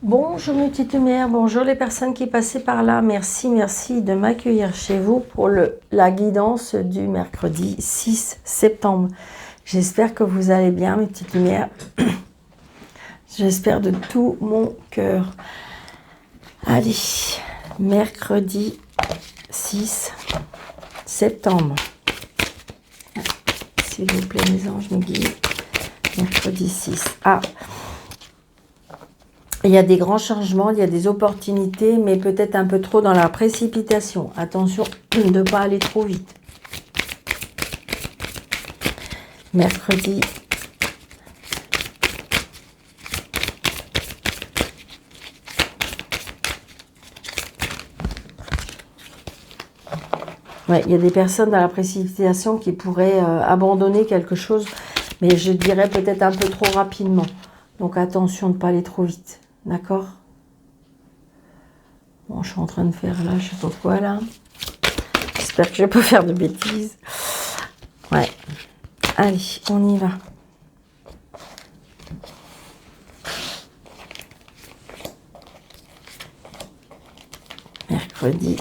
Bonjour mes petites lumières, bonjour les personnes qui passaient par là. Merci de m'accueillir chez vous pour la guidance du mercredi 6 septembre. J'espère que vous allez bien mes petites lumières. J'espère de tout mon cœur. Allez, mercredi 6 septembre. S'il vous plaît mes anges, mes guides. Mercredi 6. Ah, il y a des grands changements, il y a des opportunités, mais peut-être un peu trop dans la précipitation. Attention de ne pas aller trop vite. Mercredi. Ouais, il y a des personnes dans la précipitation qui pourraient abandonner quelque chose, mais je dirais peut-être un peu trop rapidement. Donc attention de ne pas aller trop vite. D'accord? Bon, je suis en train de faire là, je sais pas quoi là. J'espère que je vais pas faire de bêtises. Ouais. Allez, on y va. Mercredi.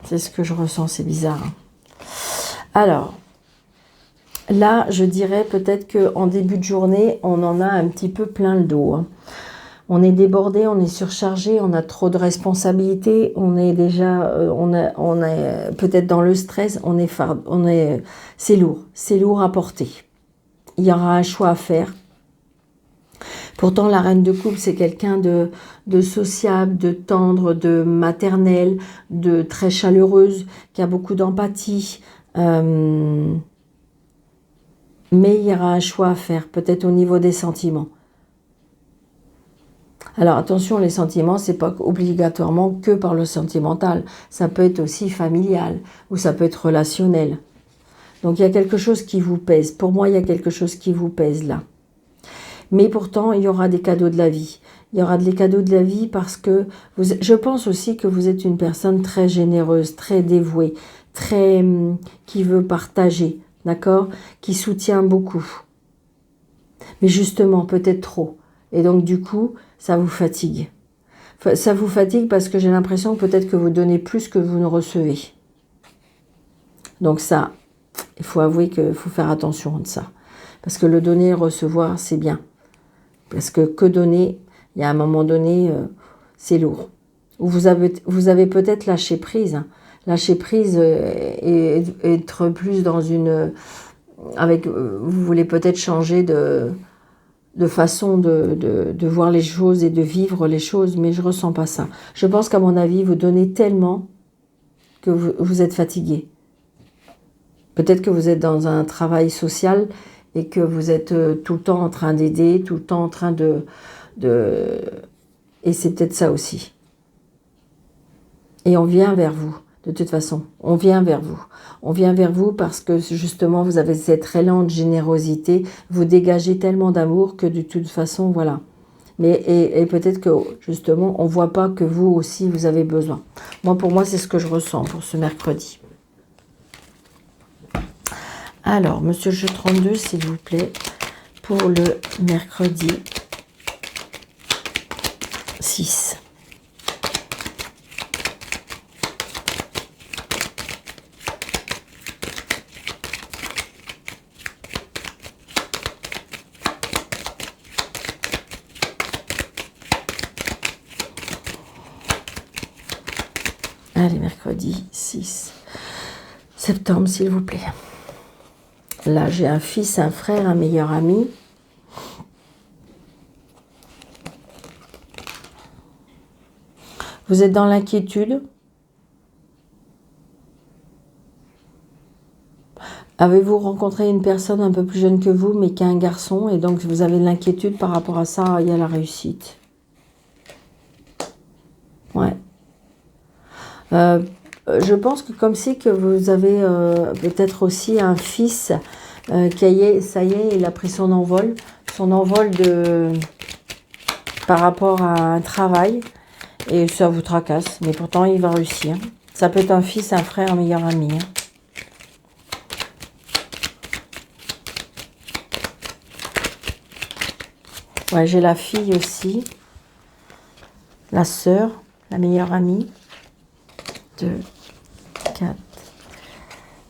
C'est ce que je ressens, c'est bizarre. Alors, là, je dirais peut-être qu'en début de journée, on en a un petit peu plein le dos. On est débordé, on est surchargé, on a trop de responsabilités, on est déjà, on est peut-être dans le stress, c'est lourd à porter. Il y aura un choix à faire. Pourtant, la reine de coupe, c'est quelqu'un de sociable, de tendre, de maternel, de très chaleureuse, qui a beaucoup d'empathie. Mais il y aura un choix à faire, peut-être au niveau des sentiments. Alors attention, les sentiments, c'est pas obligatoirement que par le sentimental. Ça peut être aussi familial ou ça peut être relationnel. Donc il y a quelque chose qui vous pèse. Pour moi, il y a quelque chose qui vous pèse là. Mais pourtant, il y aura des cadeaux de la vie. Il y aura des cadeaux de la vie parce que je pense aussi que vous êtes une personne très généreuse, très dévouée, qui veut partager, d'accord? Qui soutient beaucoup. Mais justement, peut-être trop. Et donc, du coup, ça vous fatigue. Ça vous fatigue parce que j'ai l'impression peut-être que vous donnez plus que vous ne recevez. Donc ça, il faut avouer qu'il faut faire attention de ça. Parce que le donner et recevoir, c'est bien. Parce que donner, il y a un moment donné, c'est lourd. Ou vous avez peut-être lâché prise. Hein. Lâcher prise et être plus dans une... vous voulez peut-être changer de façon de voir les choses et de vivre les choses, mais je ne ressens pas ça. Je pense qu'à mon avis, vous donnez tellement que vous êtes fatigué. Peut-être que vous êtes dans un travail social et que vous êtes tout le temps en train d'aider, tout le temps en train de... Et c'est peut-être ça aussi. Et on vient vers vous, de toute façon. On vient vers vous. On vient vers vous parce que justement, vous avez cet élan de générosité. Vous dégagez tellement d'amour que de toute façon, voilà. Mais, et peut-être que justement, on ne voit pas que vous aussi, vous avez besoin. Moi, pour moi, c'est ce que je ressens pour ce mercredi. Alors, Monsieur Jeu 32, s'il vous plaît, pour le mercredi 6. Allez, mercredi 6 septembre, s'il vous plaît. Là, j'ai un fils, un frère, un meilleur ami. Vous êtes dans l'inquiétude. Avez-vous rencontré une personne un peu plus jeune que vous, mais qui a un garçon, et donc vous avez de l'inquiétude par rapport à ça, il y a la réussite. Ouais. Je pense que comme si que vous avez peut-être aussi un fils ça y est, il a pris son envol par rapport à un travail, et ça vous tracasse, mais pourtant il va réussir. Ça peut être un fils, un frère, un meilleur ami. Hein. Ouais, j'ai la fille aussi. La sœur, la meilleure amie. 2, 4,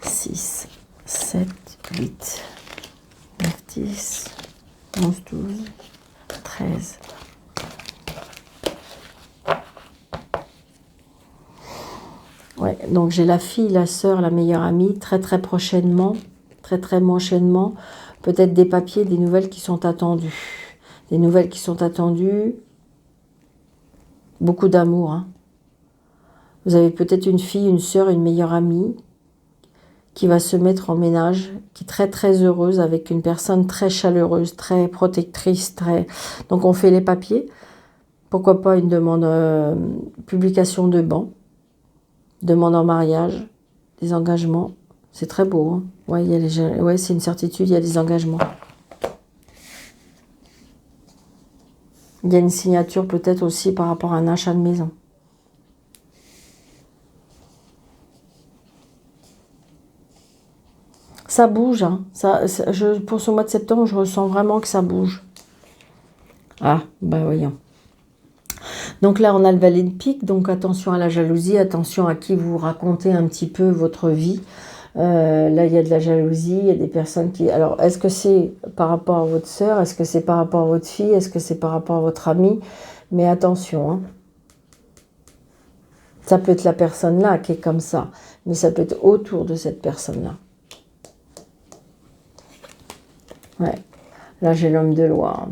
6, 7, 8, 9, 10, 11, 12, 13. Ouais, donc j'ai la fille, la sœur, la meilleure amie, très prochainement, très prochainement, peut-être des papiers, des nouvelles qui sont attendues. Des nouvelles qui sont attendues, beaucoup d'amour. Hein. Vous avez peut-être une fille, une sœur, une meilleure amie qui va se mettre en ménage, qui est très heureuse avec une personne très chaleureuse, très protectrice, très... Donc on fait les papiers, pourquoi pas une demande, publication de ban, demande en mariage, des engagements, c'est très beau. Hein. Ouais, ouais, c'est une certitude, il y a des engagements. Il y a une signature peut-être aussi par rapport à un achat de maison. Ça bouge, hein. Pour ce mois de septembre, je ressens vraiment que ça bouge. Ah, bah voyons. Donc là, on a le valet de pique, donc attention à la jalousie, attention à qui vous racontez un petit peu votre vie. Là, il y a de la jalousie, il y a des personnes qui... Alors, est-ce que c'est par rapport à votre sœur? Est-ce que c'est par rapport à votre fille? Est-ce que c'est par rapport à votre ami? Mais attention, hein. Ça peut être la personne-là qui est comme ça, mais ça peut être autour de cette personne-là. Ouais, là j'ai l'homme de loi.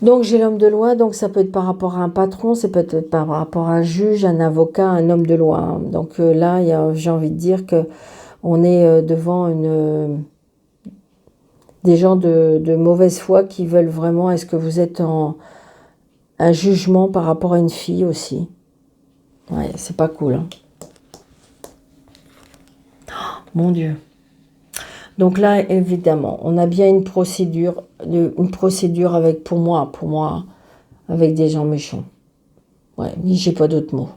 Donc j'ai l'homme de loi, donc ça peut être par rapport à un patron, c'est peut-être par rapport à un juge, un avocat, un homme de loi. Donc là, j'ai envie de dire que on est devant des gens de mauvaise foi qui veulent vraiment, est-ce que vous êtes en un jugement par rapport à une fille aussi? Ouais, c'est pas cool. Hein. Oh, mon Dieu. Donc là, évidemment, on a bien une procédure avec, pour moi, avec des gens méchants. Ouais, mais j'ai pas d'autres mots.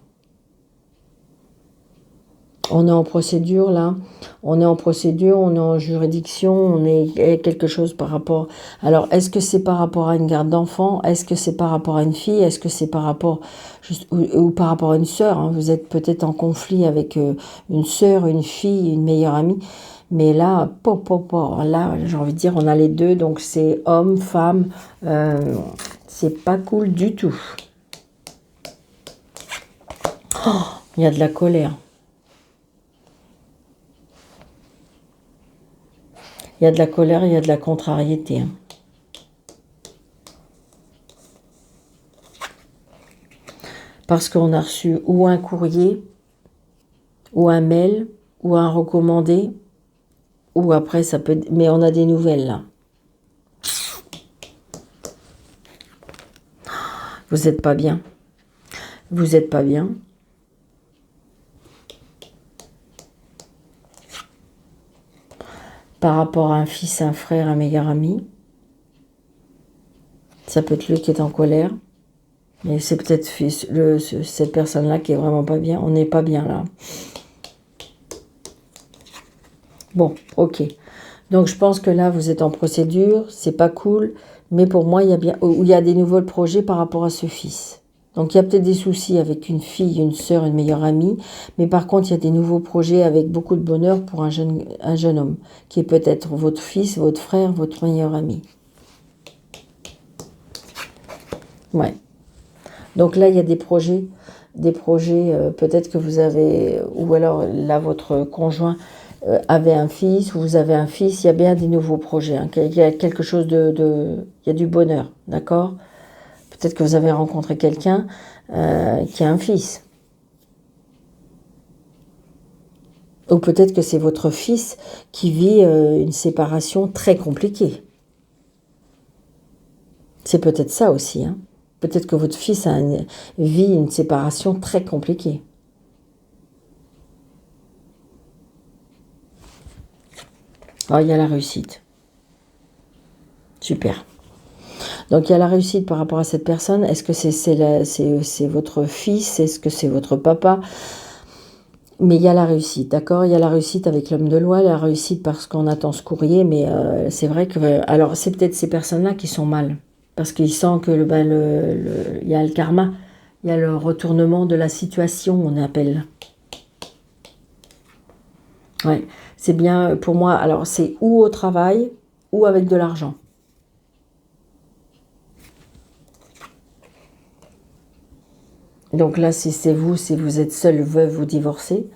On est en procédure, là. On est en procédure, on est en juridiction, on est quelque chose par rapport... Alors, est-ce que c'est par rapport à une garde d'enfant? Est-ce que c'est par rapport à une fille? Est-ce que c'est par rapport... ou par rapport à une sœur, hein? Vous êtes peut-être en conflit avec une sœur, une fille, une meilleure amie. Mais là, là, j'ai envie de dire, on a les deux, donc c'est homme, femme, c'est pas cool du tout. Oh, il y a de la colère. Il y a de la colère, il y a de la contrariété. Hein. Parce qu'on a reçu ou un courrier, ou un mail, ou un recommandé, ou après ça peut... Mais on a des nouvelles là. Vous n'êtes pas bien. Vous n'êtes pas bien. Par rapport à un fils, un frère, un meilleur ami. Ça peut être lui qui est en colère. Mais c'est peut-être cette personne-là qui est vraiment pas bien. On n'est pas bien là. Bon, ok. Donc je pense que là, vous êtes en procédure. C'est pas cool. Mais pour moi, il y a des nouveaux projets par rapport à ce fils. Donc il y a peut-être des soucis avec une fille, une sœur, une meilleure amie. Mais par contre, il y a des nouveaux projets avec beaucoup de bonheur pour un jeune homme. Qui est peut-être votre fils, votre frère, votre meilleur ami. Ouais. Donc là, il y a des projets peut-être que vous avez, ou alors là, votre conjoint avait un fils, ou vous avez un fils, il y a bien des nouveaux projets. Hein, il y a quelque chose il y a du bonheur, d'accord? Peut-être que vous avez rencontré quelqu'un qui a un fils. Ou peut-être que c'est votre fils qui vit une séparation très compliquée. C'est peut-être ça aussi, hein. Peut-être que votre fils vit une séparation très compliquée. Oh, il y a la réussite. Super. Donc, il y a la réussite par rapport à cette personne. Est-ce que c'est votre fils? Est-ce que c'est votre papa? Mais il y a la réussite, d'accord? Il y a la réussite avec l'homme de loi, la réussite parce qu'on attend ce courrier, mais c'est vrai que... Alors, c'est peut-être ces personnes-là qui sont mal, parce qu'ils sentent que il y a le karma, il y a le retournement de la situation, on appelle. Ouais, c'est bien pour moi. Alors, c'est ou au travail, ou avec de l'argent. Donc là, si c'est vous, si vous êtes seul, veuve ou divorcé,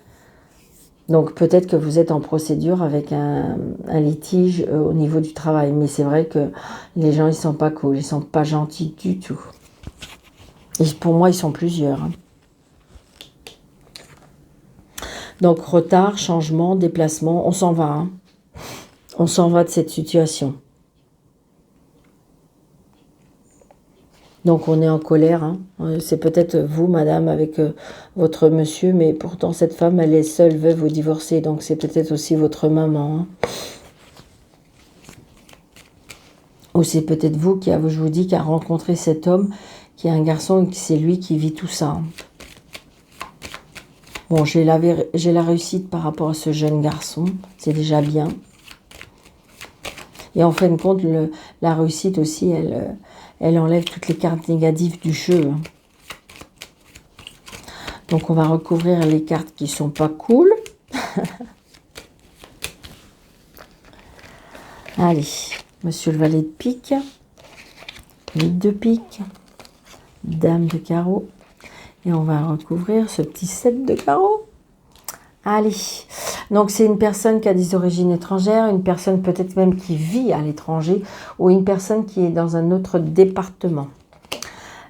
donc peut-être que vous êtes en procédure avec un litige au niveau du travail. Mais c'est vrai que les gens, ils sont pas cool, ils sont pas gentils du tout. Et pour moi, ils sont plusieurs. Hein. Donc retard, changement, déplacement, on s'en va. Hein. On s'en va de cette situation. Donc on est en colère. Hein. C'est peut-être vous, madame, avec votre monsieur, mais pourtant cette femme, elle est seule, veuve ou divorcée. Donc c'est peut-être aussi votre maman. Hein. Ou c'est peut-être vous qui, je vous dis, qui a rencontré cet homme, qui est un garçon et que c'est lui qui vit tout ça. Hein. Bon, j'ai la réussite par rapport à ce jeune garçon. C'est déjà bien. Et en fin de compte, la réussite aussi, elle enlève toutes les cartes négatives du jeu. Hein. Donc on va recouvrir les cartes qui sont pas cool. Allez, monsieur le valet de pique, 8 de pique, dame de carreau. Et on va recouvrir ce petit 7 de carreau. Allez, donc c'est une personne qui a des origines étrangères, une personne peut-être même qui vit à l'étranger, ou une personne qui est dans un autre département.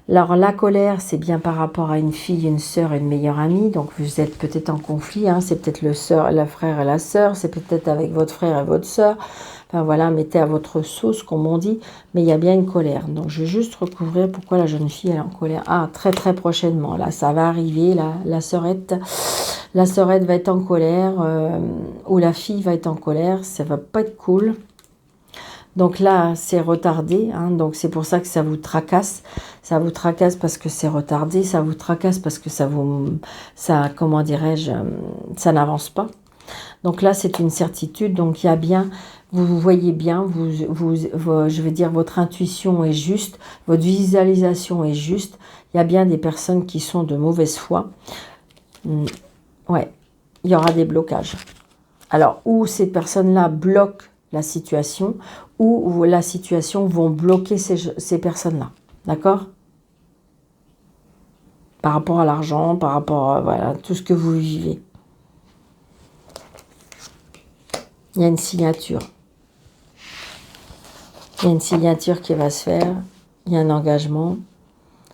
Alors la colère, c'est bien par rapport à une fille, une sœur, une meilleure amie. Donc vous êtes peut-être en conflit. Hein, c'est peut-être le frère et la sœur. C'est peut-être avec votre frère et votre sœur. Enfin voilà, mettez à votre sauce, comme on dit. Mais il y a bien une colère. Donc je vais juste recouvrir pourquoi la jeune fille elle est en colère. Ah, très très prochainement. Là, ça va arriver. La sœurette va être en colère. Ou la fille va être en colère. Ça va pas être cool. Donc là, c'est retardé, hein, donc c'est pour ça que ça vous tracasse. Ça vous tracasse parce que c'est retardé, ça vous tracasse parce que comment dirais-je, ça n'avance pas. Donc là, c'est une certitude, donc il y a bien, vous voyez bien, je veux dire, votre intuition est juste, votre visualisation est juste. Il y a bien des personnes qui sont de mauvaise foi. Ouais, il y aura des blocages. Alors, où ces personnes-là bloquent la situation, ou la situation vont bloquer ces personnes-là. D'accord? Par rapport à l'argent, par rapport à voilà, tout ce que vous vivez. Il y a une signature. Il y a une signature qui va se faire. Il y a un engagement.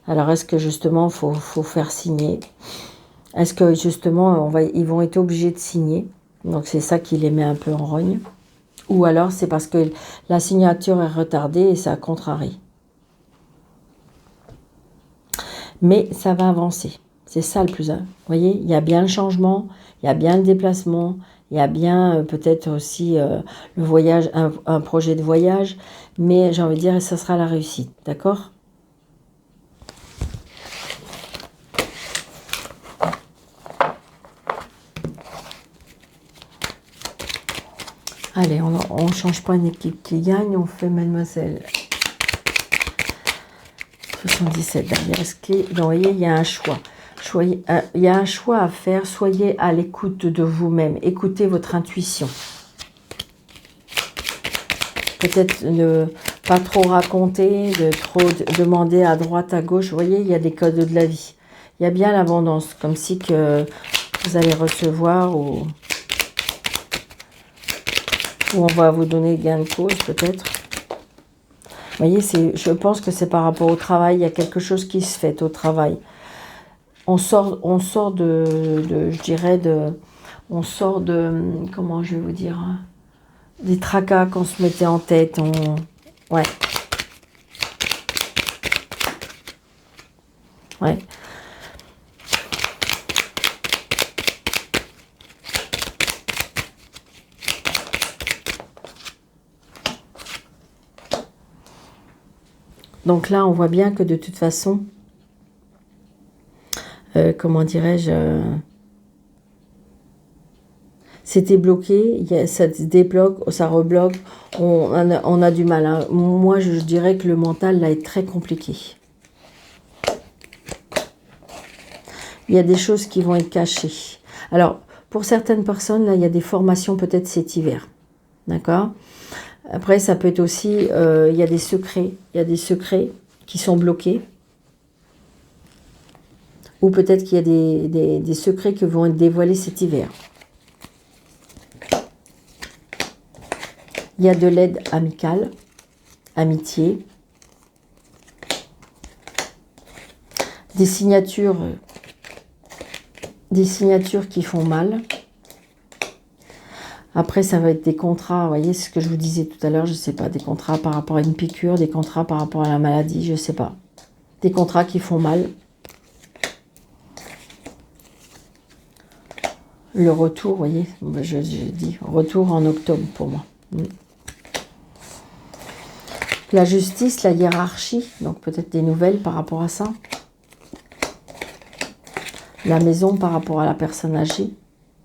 Alors, est-ce que justement, il faut faire signer? Est-ce que justement, ils vont être obligés de signer? Donc, c'est ça qui les met un peu en rogne. Ou alors, c'est parce que la signature est retardée et ça contrarie. Mais ça va avancer. C'est ça le plus... Vous voyez, il y a bien le changement, il y a bien le déplacement, il y a bien peut-être aussi le voyage, un projet de voyage. Mais j'ai envie de dire, ça sera la réussite. D'accord ? Allez, on ne change pas une équipe qui gagne, on fait mademoiselle 77 derrière. Donc, vous voyez, il y a un choix. Il y a un choix à faire. Soyez à l'écoute de vous-même. Écoutez votre intuition. Peut-être ne pas trop raconter, de trop demander à droite, à gauche. Vous voyez, il y a des codes de la vie. Il y a bien l'abondance, comme si que vous allez recevoir ou on va vous donner gain de cause, peut-être. Vous voyez, je pense que c'est par rapport au travail. Il y a quelque chose qui se fait au travail. On sort je dirais, comment je vais vous dire, des tracas qu'on se mettait en tête. Ouais. Ouais. Donc là, on voit bien que de toute façon, comment dirais-je, C'était bloqué, ça se débloque, ça rebloque, on a du mal. Hein. Moi, je dirais que le mental, là, est très compliqué. Il y a des choses qui vont être cachées. Alors, pour certaines personnes, là, il y a des formations peut-être cet hiver. D'accord? Après, ça peut être aussi, il y a des secrets. Il y a des secrets qui sont bloqués. Ou peut-être qu'il y a des secrets qui vont être dévoilés cet hiver. Il y a de l'aide amicale, amitié. Des signatures qui font mal. Après, ça va être des contrats, vous voyez, c'est ce que je vous disais tout à l'heure, je ne sais pas, des contrats par rapport à une piqûre, des contrats par rapport à la maladie, je ne sais pas. Des contrats qui font mal. Le retour, vous voyez, je dis retour en octobre pour moi. La justice, la hiérarchie, donc peut-être des nouvelles par rapport à ça. La maison par rapport à la personne âgée.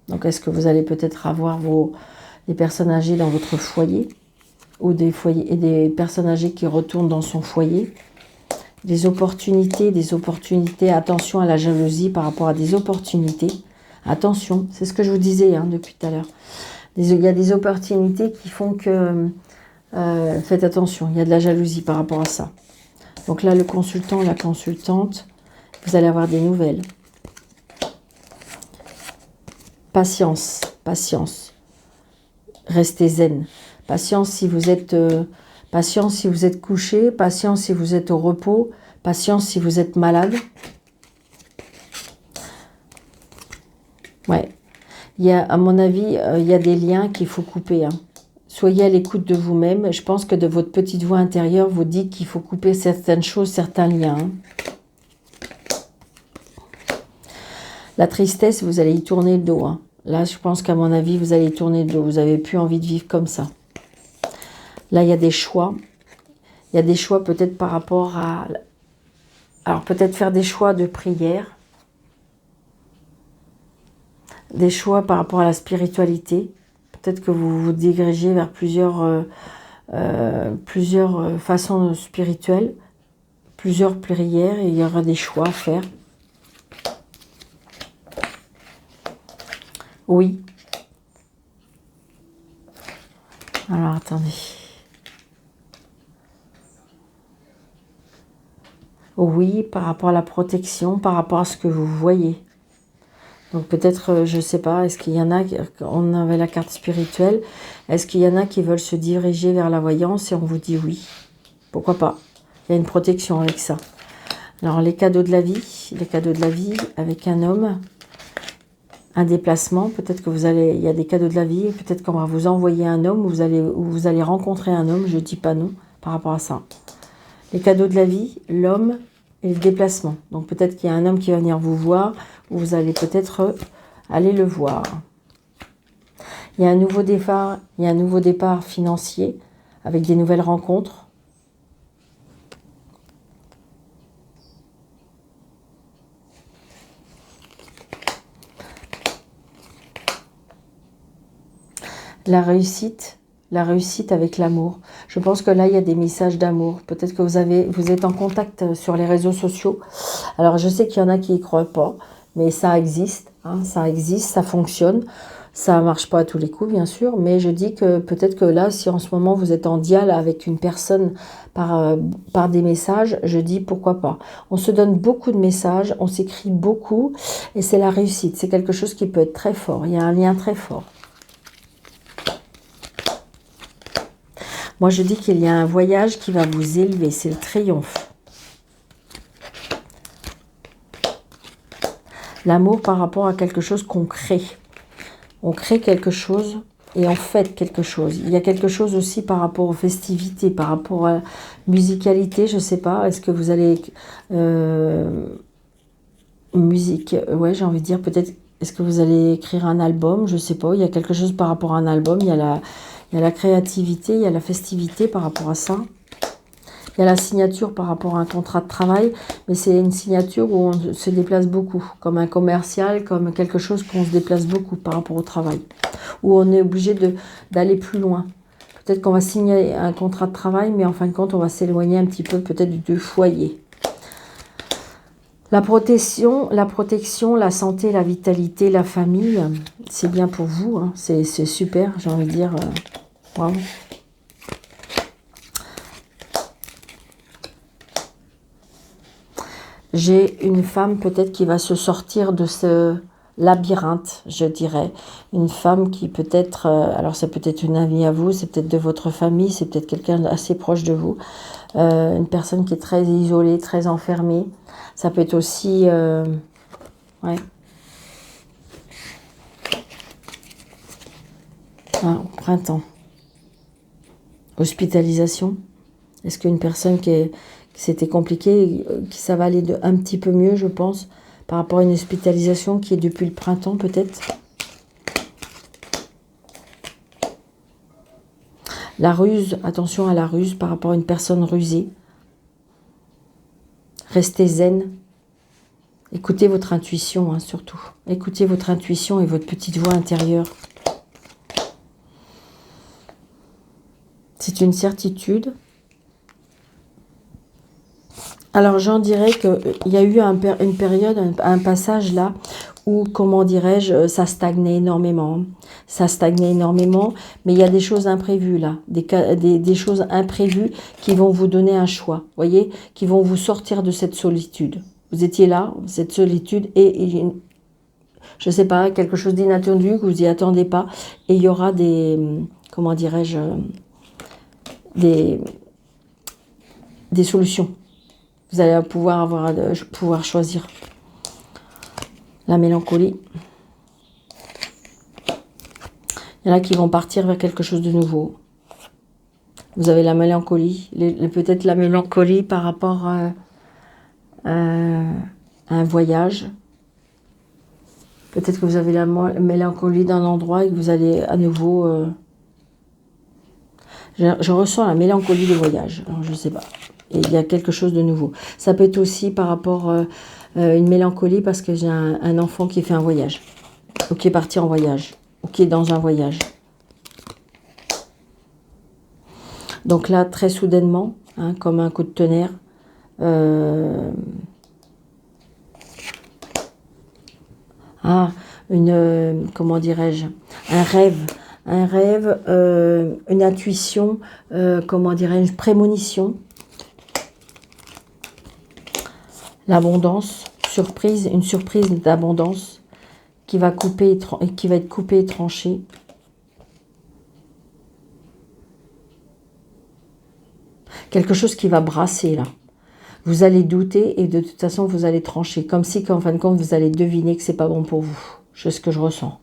Donc, est-ce que vous allez peut-être avoir des personnes âgées dans votre foyer ou des personnes âgées qui retournent dans son foyer? Des opportunités, attention à la jalousie par rapport à des opportunités. Attention, c'est ce que je vous disais hein, depuis tout à l'heure. Il y a des opportunités qui font que... faites attention, il y a de la jalousie par rapport à ça. Donc là, le consultant, la consultante, vous allez avoir des nouvelles. Patience, patience. Restez zen. Patience si vous êtes couché, patience si vous êtes au repos, patience si vous êtes malade. Ouais. À mon avis, il y a des liens qu'il faut couper. Hein. Soyez à l'écoute de vous-même. Je pense que de votre petite voix intérieure vous dit qu'il faut couper certaines choses, certains liens. Hein. La tristesse, vous allez y tourner le dos. Hein. Là, je pense qu'à mon avis, vous allez y tourner le dos. Vous n'avez plus envie de vivre comme ça. Là, il y a des choix. Il y a des choix peut-être par rapport à... Alors, peut-être faire des choix de prière. Des choix par rapport à la spiritualité. Peut-être que vous vous dirigez vers plusieurs façons spirituelles. Plusieurs prières et il y aura des choix à faire. Oui. Alors, attendez. Oui, par rapport à la protection, par rapport à ce que vous voyez. Donc peut-être, je ne sais pas, est-ce qu'il y en a, on avait la carte spirituelle, est-ce qu'il y en a qui veulent se diriger vers la voyance et on vous dit oui. Pourquoi pas? Il y a une protection avec ça. Alors les cadeaux de la vie avec un homme. Un déplacement, peut-être que il y a des cadeaux de la vie, peut-être qu'on va vous envoyer un homme, ou vous allez rencontrer un homme, je ne dis pas non par rapport à ça. Les cadeaux de la vie, l'homme et le déplacement. Donc peut-être qu'il y a un homme qui va venir vous voir, ou vous allez peut-être aller le voir. Il y a un nouveau départ financier, avec des nouvelles rencontres. La réussite avec l'amour. Je pense que là, il y a des messages d'amour. Peut-être que vous êtes en contact sur les réseaux sociaux. Alors, je sais qu'il y en a qui n'y croient pas, mais ça existe. Hein, ça existe, ça fonctionne. Ça ne marche pas à tous les coups, bien sûr, mais je dis que peut-être que là, si en ce moment, vous êtes en dialogue avec une personne par des messages, je dis pourquoi pas. On se donne beaucoup de messages, on s'écrit beaucoup, et c'est la réussite. C'est quelque chose qui peut être très fort. Il y a un lien très fort. Moi, je dis qu'il y a un voyage qui va vous élever. C'est le triomphe. L'amour par rapport à quelque chose qu'on crée. On crée quelque chose et on fête quelque chose. Il y a quelque chose aussi par rapport aux festivités, par rapport à la musicalité, je ne sais pas. Est-ce que vous allez... musique, ouais, j'ai envie de dire peut-être... Est-ce que vous allez écrire un album? Je ne sais pas. Il y a quelque chose par rapport à un album. Il y a la créativité, il y a la festivité par rapport à ça. Il y a la signature par rapport à un contrat de travail, mais c'est une signature où on se déplace beaucoup, comme un commercial, comme quelque chose qu'on se déplace beaucoup par rapport au travail. où on est obligé d'aller plus loin. Peut-être qu'on va signer un contrat de travail, mais en fin de compte, on va s'éloigner un petit peu peut-être du foyer. La protection, la santé, la vitalité, la famille, c'est bien pour vous. Hein. C'est super, j'ai envie de dire. Bravo. J'ai une femme peut-être qui va se sortir de ce labyrinthe, je dirais. Une femme qui peut-être, alors c'est peut-être une amie à vous, c'est peut-être de votre famille, c'est peut-être quelqu'un d'assez proche de vous. Une personne qui est très isolée, très enfermée. Ça peut être aussi... ouais. Ah, au printemps. Hospitalisation. Est-ce qu'une personne qui c'était compliqué, qui ça va aller un petit peu mieux, je pense, par rapport à une hospitalisation qui est depuis le printemps, peut-être. La ruse, attention à la ruse par rapport à une personne rusée. Restez zen. Écoutez votre intuition, hein, surtout. Écoutez votre intuition et votre petite voix intérieure. C'est une certitude. Alors, j'en dirais qu'il y a eu une période, un passage là, où, comment dirais-je, ça stagnait énormément. Ça stagnait énormément, mais il y a des choses imprévues là, des choses imprévues qui vont vous donner un choix, voyez, qui vont vous sortir de cette solitude. Vous étiez là, cette solitude, et je ne sais pas, quelque chose d'inattendu, que vous n'y attendez pas, et il y aura des, comment dirais-je, des solutions. Vous allez pouvoir choisir. La mélancolie. Il y en a qui vont partir vers quelque chose de nouveau. Vous avez la mélancolie. Peut-être la mélancolie par rapport à un voyage. Peut-être que vous avez la mélancolie d'un endroit et que vous allez à nouveau... Je ressens la mélancolie du voyage. Alors, je ne sais pas. Et il y a quelque chose de nouveau. Ça peut être aussi par rapport à une mélancolie parce que j'ai un enfant qui fait un voyage. Ou qui est parti en voyage. Ou qui est dans un voyage. Donc là, très soudainement, hein, comme un coup de tonnerre, comment dirais-je, un rêve, une intuition, comment dirais-je, une prémonition, l'abondance, une surprise d'abondance qui va être coupée et tranchée. Quelque chose qui va brasser là. Vous allez douter et de toute façon vous allez trancher. Comme si qu'en fin de compte vous allez deviner que c'est pas bon pour vous. C'est ce que je ressens.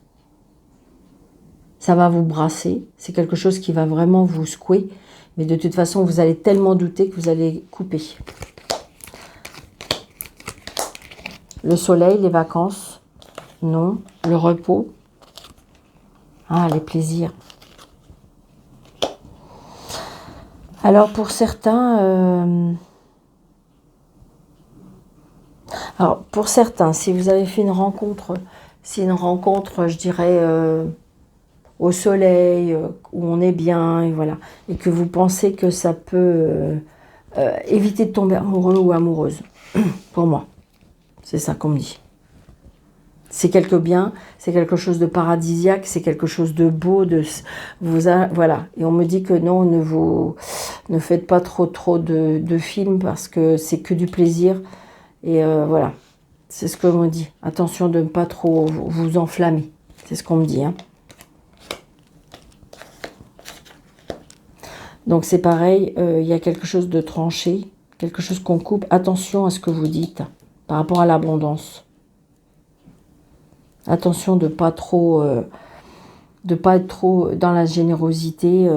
Ça va vous brasser. C'est quelque chose qui va vraiment vous secouer. Mais de toute façon vous allez tellement douter que vous allez couper. Le soleil, les vacances. Non. Le repos. Ah, les plaisirs. Alors pour certains, si vous avez fait une rencontre, je dirais, au soleil, où on est bien, et voilà, et que vous pensez que ça peut éviter de tomber amoureux ou amoureuse, pour moi, c'est ça qu'on me dit. C'est quelque chose de paradisiaque, c'est quelque chose de beau, voilà. Et on me dit que non, ne faites pas trop de films parce que c'est que du plaisir. Et voilà, c'est ce qu'on me dit. Attention de ne pas trop vous enflammer, c'est ce qu'on me dit. Hein. Donc c'est pareil, il y a quelque chose de tranché, quelque chose qu'on coupe. Attention à ce que vous dites par rapport à l'abondance. Attention de pas être trop dans la générosité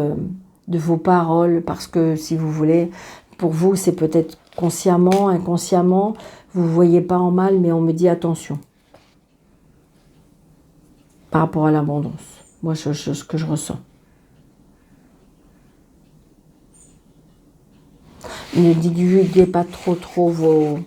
de vos paroles, parce que si vous voulez, pour vous, c'est peut-être consciemment, inconsciemment, vous ne voyez pas en mal, mais on me dit attention par rapport à l'abondance. Moi, c'est ce que je ressens. Ne divulguez pas trop vos...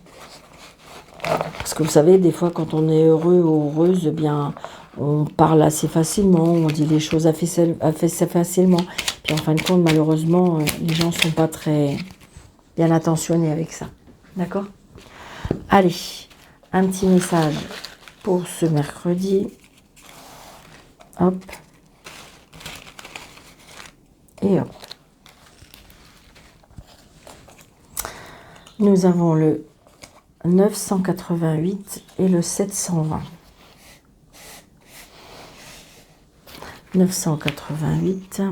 Parce que vous savez, des fois, quand on est heureux ou heureuse, eh bien, on parle assez facilement, on dit les choses assez facilement. Puis en fin de compte, malheureusement, les gens ne sont pas très bien attentionnés avec ça. D'accord? Allez, un petit message pour ce mercredi. Hop. Et hop. Nous avons le 988 et le 720. 988.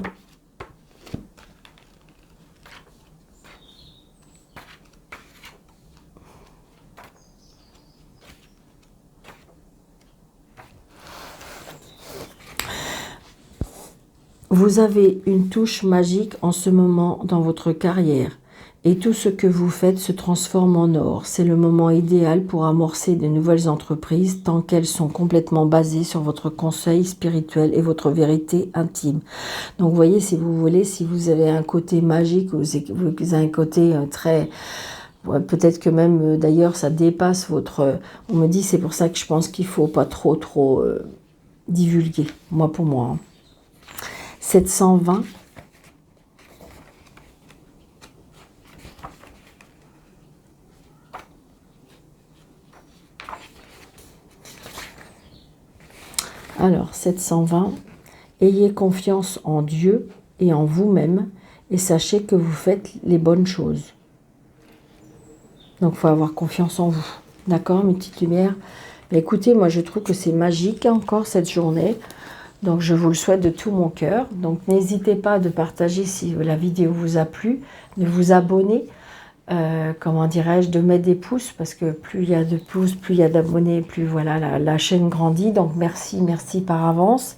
Vous avez une touche magique en ce moment dans votre carrière et tout ce que vous faites se transforme en or. C'est le moment idéal pour amorcer de nouvelles entreprises tant qu'elles sont complètement basées sur votre conseil spirituel et votre vérité intime. Donc vous voyez, si vous voulez, si vous avez un côté magique, vous avez un côté très... Ouais, peut-être que même, d'ailleurs, ça dépasse votre... On me dit, c'est pour ça que je pense qu'il ne faut pas trop divulguer, moi pour moi. 720. Alors, 720. Ayez confiance en Dieu et en vous-même et sachez que vous faites les bonnes choses. Donc, il faut avoir confiance en vous. D'accord, mes petites lumières? Mais écoutez, moi, je trouve que c'est magique encore cette journée. Donc, je vous le souhaite de tout mon cœur. Donc, n'hésitez pas de partager si la vidéo vous a plu, de vous abonner, comment dirais-je, de mettre des pouces, parce que plus il y a de pouces, plus il y a d'abonnés, plus voilà, la chaîne grandit. Donc, merci par avance.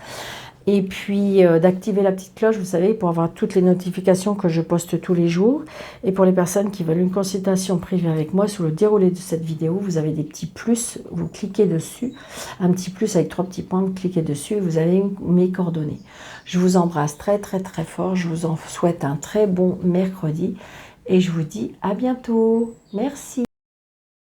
Et puis, d'activer la petite cloche, vous savez, pour avoir toutes les notifications que je poste tous les jours. Et pour les personnes qui veulent une consultation privée avec moi, sous le déroulé de cette vidéo, vous avez des petits plus, vous cliquez dessus, un petit plus avec 3 petits points, vous cliquez dessus et vous avez mes coordonnées. Je vous embrasse très fort, je vous en souhaite un très bon mercredi et je vous dis à bientôt. Merci.